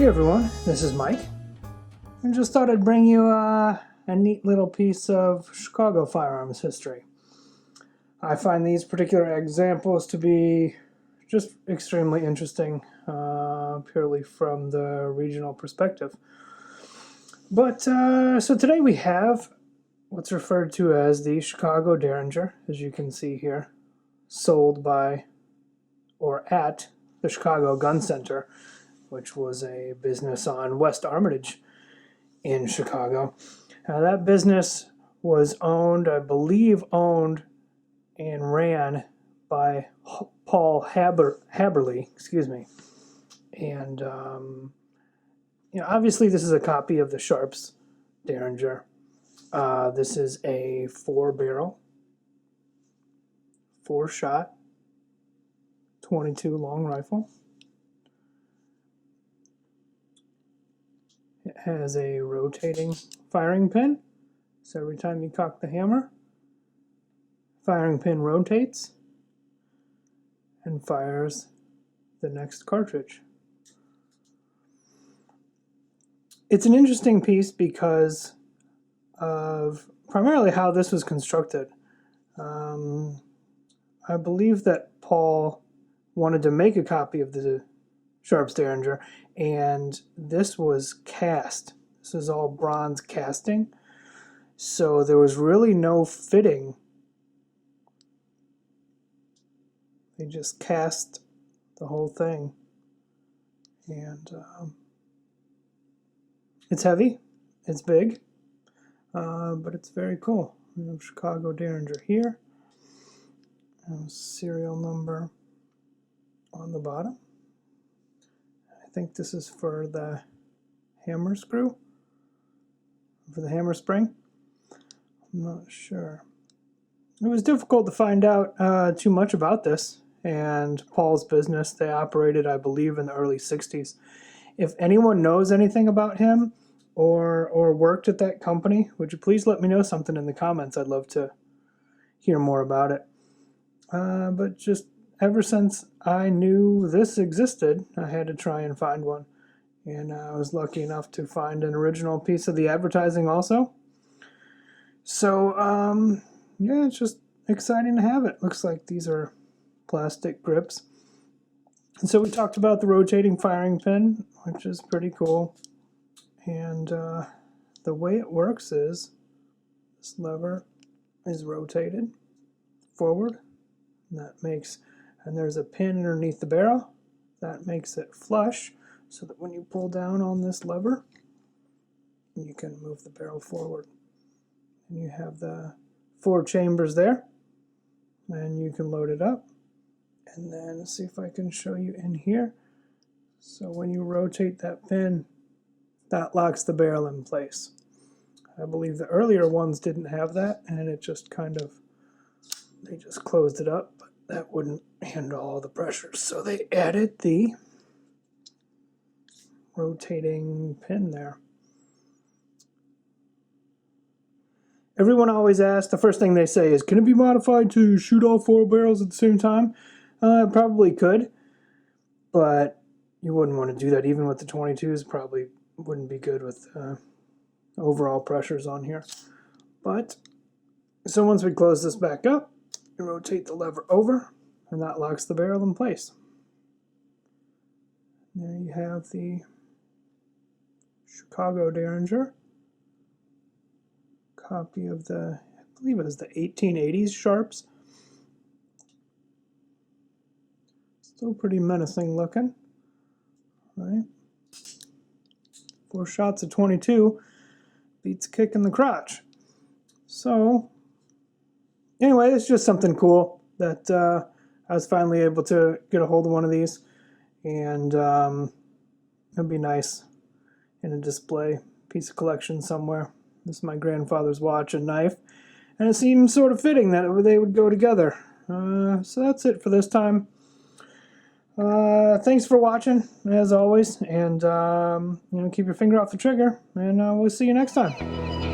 Hey everyone, this is Mike. I just thought I'd bring you a neat little piece of Chicago firearms history. I find these particular examples to be just extremely interesting, purely from the regional perspective. But so today we have what's referred to as the Chicago Derringer, as you can see here, sold by or at the Chicago Gun Center, which was a business on West Armitage in Chicago. That business was owned, I believe, and ran by Paul Haberly, And obviously, this is a copy of the Sharps Derringer. This is a 4-barrel, 4-shot, 22 long rifle. It has a rotating firing pin, so every time you cock the hammer, firing pin rotates and fires the next cartridge. It's an interesting piece because of primarily how this was constructed. I believe that Paul wanted to make a copy of the Sharps Derringer, and this was cast. This is all bronze casting, so there was really no fitting. They just cast the whole thing, and it's heavy, it's big, but it's very cool. We have Chicago Derringer here, and serial number on the bottom. I think this is for the hammer screw, for the hammer spring. I'm not sure. It was difficult to find out too much about this and Paul's business. They operated, I believe, in the early 60s. If anyone knows anything about him or worked at that company, would you please let me know something in the comments? I'd love to hear more about it. But just ever since I knew this existed, I had to try and find one. And I was lucky enough to find an original piece of the advertising also. So, yeah, it's just exciting to have it. Looks like these are plastic grips. And so we talked about the rotating firing pin, which is pretty cool. And the way it works is this lever is rotated forward. And there's a pin underneath the barrel that makes it flush, so that when you pull down on this lever, you can move the barrel forward. And you have the 4 chambers there, and you can load it up. And then let's see if I can show you in here. So when you rotate that pin, that locks the barrel in place. I believe the earlier ones didn't have that, and it just they just closed it up, but that wouldn't handle all the pressure. So they added the rotating pin there. Everyone always asks, the first thing they say is, can it be modified to shoot all 4 barrels at the same time? It probably could, but you wouldn't want to do that. Even with the 22s, probably wouldn't be good with overall pressures on here. But, so once we close this back up, you rotate the lever over, and that locks the barrel in place. There you have the Chicago Derringer. Copy of the, I believe it is the 1880s Sharps. Still pretty menacing looking, right? 4 shots of 22 beats a kick in the crotch. So, anyway, it's just something cool that I was finally able to get a hold of one of these, and it'd be nice in a display piece of collection somewhere. This is my grandfather's watch and knife, and it seems sort of fitting that they would go together. So that's it for this time. Thanks for watching, as always, and keep your finger off the trigger, and we'll see you next time.